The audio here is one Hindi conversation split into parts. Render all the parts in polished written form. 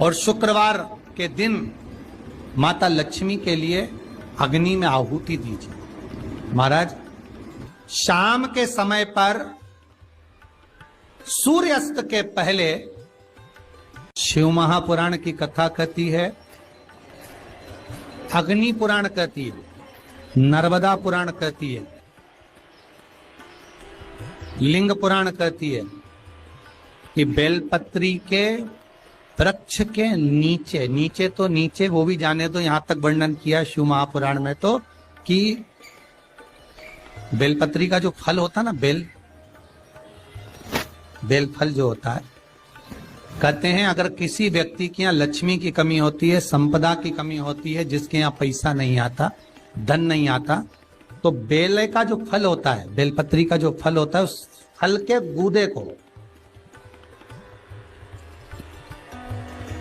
और शुक्रवार के दिन माता लक्ष्मी के लिए अग्नि में आहुति दीजिए। महाराज, शाम के समय पर सूर्यास्त के पहले शिव महापुराण की कथा कहती है, अग्नि पुराण कहती है, नर्मदा पुराण कहती है, लिंग पुराण कहती है कि बेलपत्री के वृक्ष के नीचे, नीचे तो नीचे वो भी जाने तो यहां तक वर्णन किया शिव महापुराण में तो कि बेलपत्री का जो फल होता है ना, बेल फल जो होता है, कहते हैं अगर किसी व्यक्ति के यहाँ लक्ष्मी की कमी होती है, संपदा की कमी होती है, जिसके यहाँ पैसा नहीं आता, धन नहीं आता, तो बेल का जो फल होता है, बेलपत्री का जो फल होता है, उस फल के गूदे को,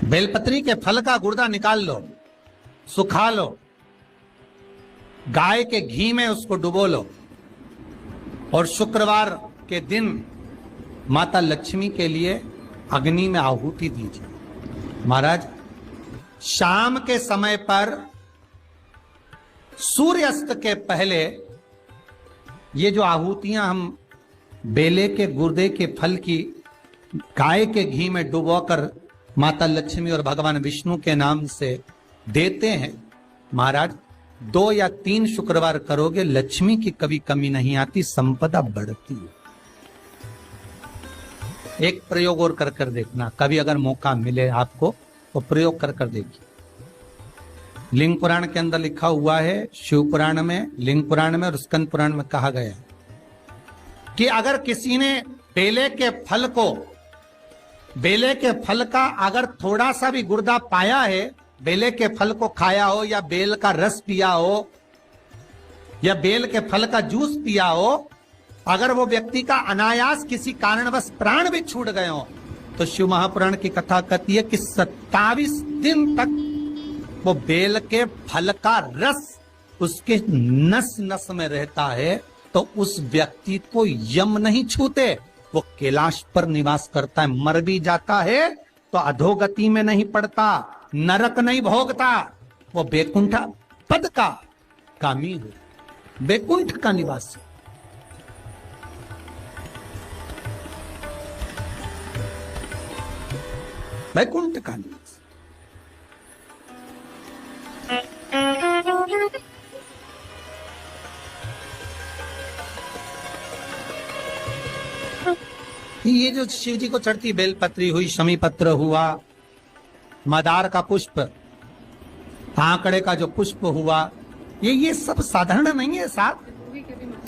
बेलपत्री के फल का गुर्दा निकाल लो, सुखा लो, गाय के घी में उसको डुबो लो और शुक्रवार के दिन माता लक्ष्मी के लिए अग्नि में आहुति दीजिए। महाराज, शाम के समय पर सूर्यास्त के पहले ये जो आहुतियां हम बेले के गुर्दे के फल की गाय के घी में डुबोकर माता लक्ष्मी और भगवान विष्णु के नाम से देते हैं, महाराज 2 या 3 शुक्रवार करोगे, लक्ष्मी की कभी कमी नहीं आती, संपदा बढ़ती है। एक प्रयोग और कर देखना, कभी अगर मौका मिले आपको तो प्रयोग कर देखिए। लिंग पुराण के अंदर लिखा हुआ है, शिव पुराण में, लिंग पुराण में और स्कंद पुराण में कहा गया है कि अगर किसी ने बेले के फल का अगर थोड़ा सा भी गुर्दा पाया है, बेले के फल को खाया हो या बेल का रस पिया हो या बेल के फल का जूस पिया हो, अगर वो व्यक्ति का अनायास किसी कारणवश प्राण भी छूट गए हो, तो शिव महापुराण की कथा कहती है कि 27 दिन तक वो बेल के फल का रस उसके नस नस में रहता है, तो उस व्यक्ति को यम नहीं छूते, वो कैलाश पर निवास करता है। मर भी जाता है तो अधोगति में नहीं पड़ता, नरक नहीं भोगता, वो बैकुंठ पद का कामी हो, बैकुंठ का निवासी। बैकुंठ का निवास। ये जो शिव जी को चढ़ती बेलपत्री हुई, शमी पत्र हुआ, मदार का पुष्प, आंकड़े का जो पुष्प हुआ, ये सब साधारण नहीं है। साथ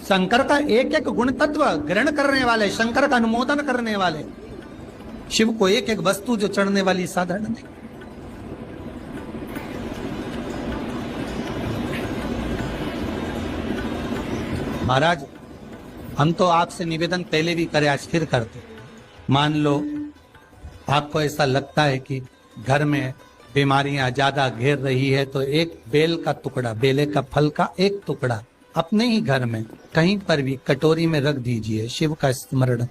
शंकर का एक एक गुण तत्व ग्रहण करने वाले, शंकर का अनुमोदन करने वाले, शिव को एक एक वस्तु जो चढ़ने वाली साधारण नहीं। महाराज, हम तो आपसे निवेदन पहले भी करे, आज फिर करते। मान लो आपको ऐसा लगता है कि घर में बीमारियां ज्यादा घेर रही है, तो एक बेल का टुकड़ा, बेले का फल का एक टुकड़ा अपने ही घर में कहीं पर भी कटोरी में रख दीजिए, शिव का स्मरण,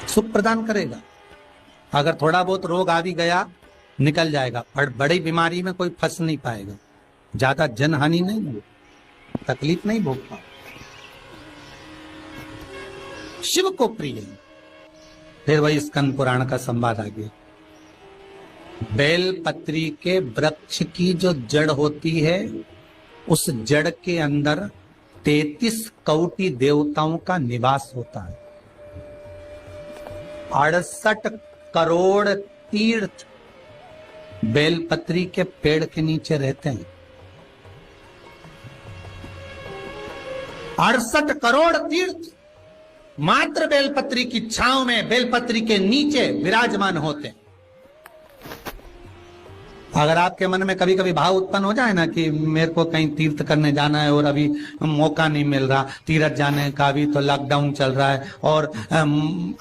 सुख प्रदान करेगा। अगर थोड़ा बहुत रोग आ भी गया निकल जाएगा, पर बड़ी बीमारी में कोई फंस नहीं पाएगा, ज्यादा जनहानि नहीं होगी, तकलीफ नहीं भोग पाएगा। शिव को प्रिय है। फिर वही स्कंद पुराण का संवाद आ गया। बेलपत्री के वृक्ष की जो जड़ होती है, उस जड़ के अंदर 33 कोटि देवताओं का निवास होता है। 68 करोड़ तीर्थ बेलपत्री के पेड़ के नीचे रहते हैं। 68 करोड़ तीर्थ मात्र बेलपत्री की छांव में, बेलपत्री के नीचे विराजमान होते हैं। अगर आपके मन में कभी कभी भाव उत्पन्न हो जाए ना कि मेरे को कहीं तीर्थ करने जाना है और अभी मौका नहीं मिल रहा, तीर्थ जाने का, अभी तो लॉकडाउन चल रहा है और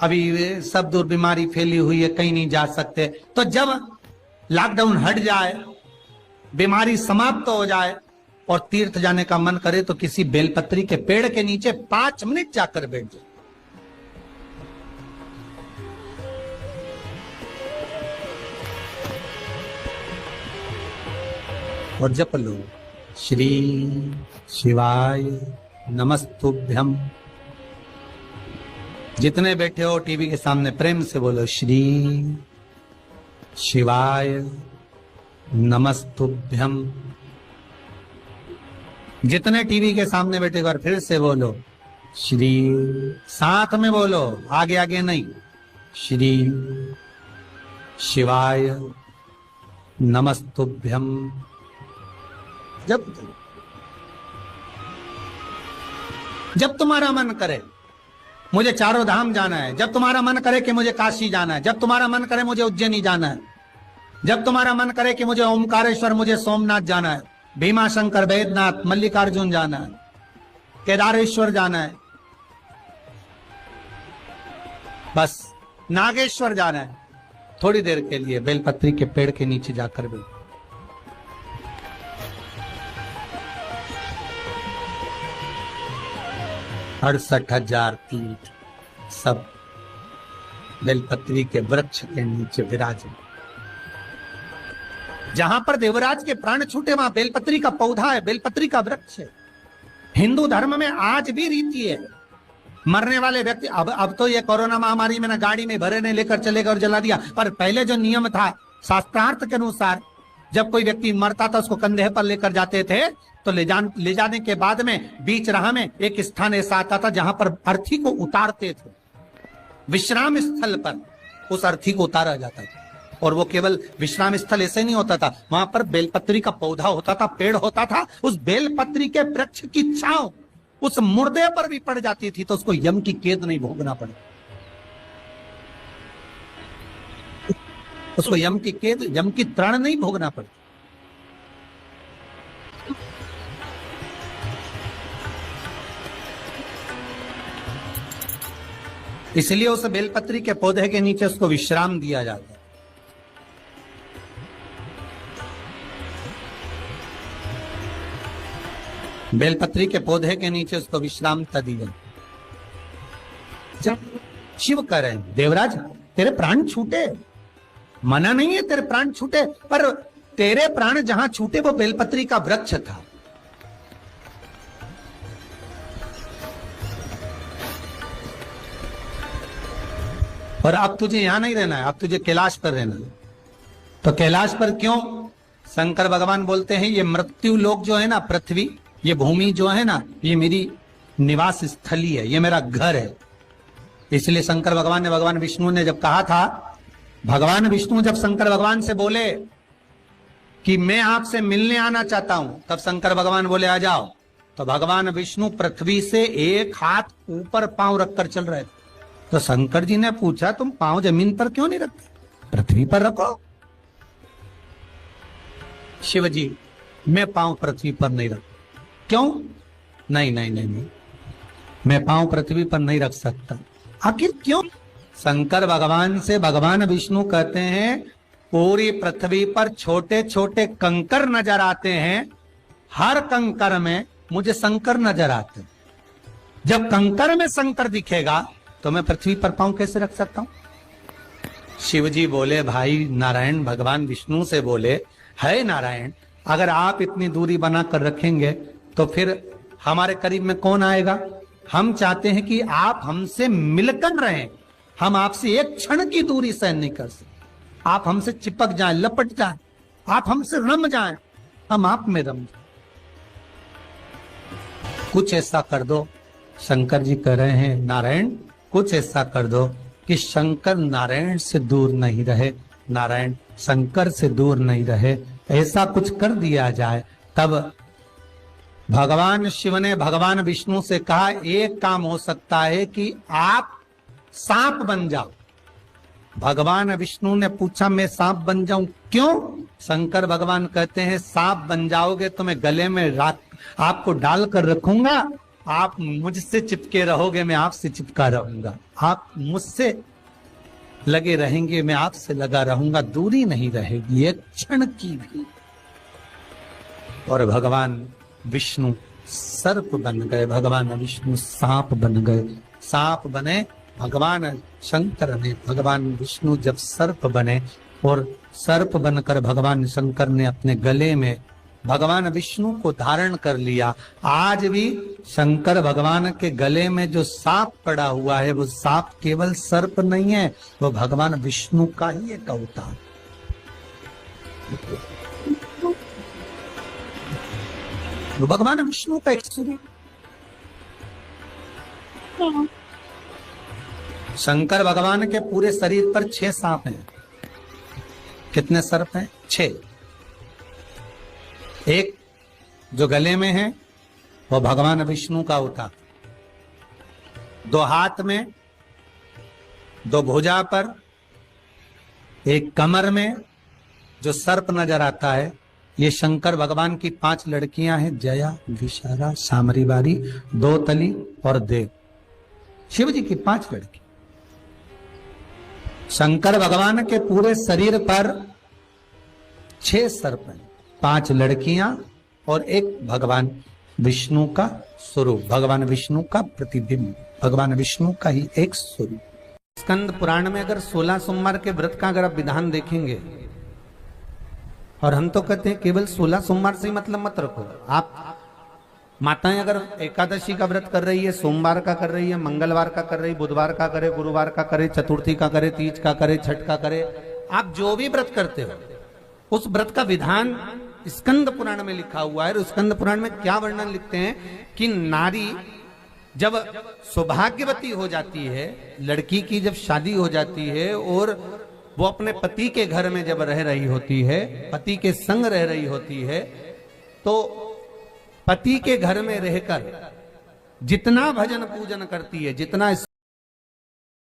अभी सब दूर बीमारी फैली हुई है, कहीं नहीं जा सकते, तो जब लॉकडाउन हट जाए, बीमारी समाप्त हो जाए और तीर्थ जाने का मन करे, तो किसी बेलपत्री के पेड़ के नीचे 5 मिनट जाकर बैठ जाए। और जप लो, श्री शिवाय नमस्तुभ्यम। जितने बैठे हो टीवी के सामने प्रेम से बोलो, श्री शिवाय नमस्तुभ्यम। जितने टीवी के सामने बैठे बार फिर से बोलो, श्री, साथ में बोलो, आगे आगे नहीं, श्री शिवाय नमस्तुभ्यम। जब तुम्हारा मन करे मुझे चारों धाम जाना है, जब तुम्हारा मन करे कि मुझे काशी जाना है, जब तुम्हारा मन करे मुझे उज्जैनी जाना है, जब तुम्हारा मन करे कि मुझे ओमकारेश्वर, मुझे सोमनाथ जाना है, भीमाशंकर, बैद्यनाथ, मल्लिकार्जुन जाना है, केदारेश्वर जाना है, बस नागेश्वर जाना है, थोड़ी देर के लिए बेलपत्री के पेड़ के नीचे जाकर भी 68,000 तीर्थ सब बेलपत्री के वृक्ष के नीचे विराजे। जहां पर देवराज के प्राण छूटे वहां बेलपत्री का पौधा है, बेलपत्री का वृक्ष है। हिंदू धर्म में आज भी रीति है, मरने वाले व्यक्ति, अब तो ये कोरोना महामारी में ना गाड़ी में भरे ने लेकर चले गए और जला दिया, पर पहले जो नियम था शास्त्रार्थ के अनुसार, जब कोई व्यक्ति मरता था उसको कंधे पर लेकर जाते थे, तो ले जाने के बाद में बीच राह में एक स्थान ऐसा आता था जहां पर अर्थी को उतारते थे, विश्राम स्थल पर उस अर्थी को उतारा जाता था। और वो केवल विश्राम स्थल ऐसे नहीं होता था, वहां पर बेलपत्री का पौधा होता था, पेड़ होता था, उस बेलपत्री के वृक्ष की छांव उस मुर्दे पर भी पड़ जाती थी तो उसको यम की कैद नहीं भोगना पड़े, उसको यम की कैद, यम की तृण नहीं भोगना पड़े। इसलिए उस बेलपत्री के पौधे के नीचे उसको विश्राम दिया जाता है। बेलपत्री के पौधे के नीचे उसको विश्राम दिया। जब शिव कह रहे हैं, देवराज तेरे प्राण छूटे, मना नहीं है तेरे प्राण छूटे, पर तेरे प्राण जहां छूटे वो बेलपत्री का वृक्ष था। और अब तुझे यहां नहीं रहना है, अब तुझे कैलाश पर रहना है। तो कैलाश पर क्यों? शंकर भगवान बोलते हैं ये मृत्यु लोक जो है ना, पृथ्वी, ये भूमि जो है ना, ये मेरी निवास स्थली है, ये मेरा घर है। इसलिए शंकर भगवान ने, भगवान विष्णु ने जब कहा था, भगवान विष्णु जब शंकर भगवान से बोले कि मैं आपसे मिलने आना चाहता हूं, तब शंकर भगवान बोले आ जाओ। तो भगवान विष्णु पृथ्वी से एक हाथ ऊपर पांव रखकर चल रहे थे। तो शंकर जी ने पूछा तुम पांव जमीन पर क्यों नहीं रखते, पृथ्वी पर रखो। शिव जी मैं पांव पृथ्वी पर नहीं रख, क्यों? नहीं नहीं नहीं नहीं, मैं पांव पृथ्वी पर नहीं रख सकता। आखिर क्यों? शंकर भगवान से भगवान विष्णु कहते हैं पूरी पृथ्वी पर छोटे छोटे कंकर नजर आते हैं, हर कंकर में मुझे शंकर नजर आते हैं। जब कंकर में शंकर दिखेगा तो मैं पृथ्वी पर पांव कैसे रख सकता हूं? शिव जी बोले, भाई नारायण भगवान विष्णु से बोले, है नारायण, अगर आप इतनी दूरी बनाकर रखेंगे तो फिर हमारे करीब में कौन आएगा? हम चाहते हैं कि आप हमसे मिलकर रहें, हम आपसे एक क्षण की दूरी सहन नहीं कर सकते। आप हमसे चिपक जाएं, लपट जाएं, आप हमसे रम जाएं, हम आप में रम जाएं। कुछ ऐसा कर दो, शंकर जी कह रहे हैं नारायण कुछ ऐसा कर दो कि शंकर नारायण से दूर नहीं रहे, नारायण शंकर से दूर नहीं रहे, ऐसा कुछ कर दिया जाए। तब भगवान शिव ने भगवान विष्णु से कहा एक काम हो सकता है कि आप सांप बन जाओ। भगवान विष्णु ने पूछा मैं सांप बन जाऊं क्यों? शंकर भगवान कहते हैं सांप बन जाओगे तो मैं गले में आपको डालकर रखूंगा, आप मुझसे चिपके रहोगे, मैं आपसे चिपका रहूंगा, आप मुझसे लगे रहेंगे, मैं आपसे लगा रहूंगा, दूरी नहीं रहेगी एक क्षण की भी। और भगवान विष्णु सर्प बन गए, भगवान विष्णु सांप बन गए, सांप बने भगवान शंकर ने। भगवान विष्णु जब सर्प बने और सर्प बनकर भगवान शंकर ने अपने गले में भगवान विष्णु को धारण कर लिया। आज भी शंकर भगवान के गले में जो सांप पड़ा हुआ है वो सांप केवल सर्प नहीं है, वो भगवान विष्णु का ही एक अवतार। वो भगवान विष्णु का एक स्वरूप। शंकर भगवान के पूरे शरीर पर 6 सांप हैं। कितने सर्प हैं? 6। एक जो गले में है वो भगवान विष्णु का होता, 2 हाथ में, 2 भुजा पर, एक कमर में जो सर्प नजर आता है, ये शंकर भगवान की 5 लड़कियां हैं, जया, विशाला, सामरीवारी, 2 तली और देव। शिव जी की 5 लड़की। शंकर भगवान के पूरे शरीर पर 6 सर्प हैं, 5 लड़कियां और एक भगवान विष्णु का स्वरूप, भगवान विष्णु का प्रतिबिंब, भगवान विष्णु का ही एक स्वरूप। स्कंद पुराण में अगर 16 सोमवार के व्रत का अगर आप विधान देखेंगे, और हम तो कहते हैं केवल 16 सोमवार से ही मतलब मत रखो। आप माताएं अगर एकादशी का व्रत कर रही है, सोमवार का कर रही है, मंगलवार का कर रही है, बुधवार का करे, गुरुवार का करे, चतुर्थी का करे, तीज का करे, छठ का करे, आप जो भी व्रत करते हो उस व्रत का विधान स्कंद पुराण में लिखा हुआ है। और स्कंद पुराण में क्या वर्णन लिखते हैं कि नारी जब सौभाग्यवती हो जाती है, लड़की की जब शादी हो जाती है और वो अपने पति के घर में जब रह रही होती है, पति के संग रह रही होती है, तो पति के घर में रहकर जितना भजन पूजन करती है, जितना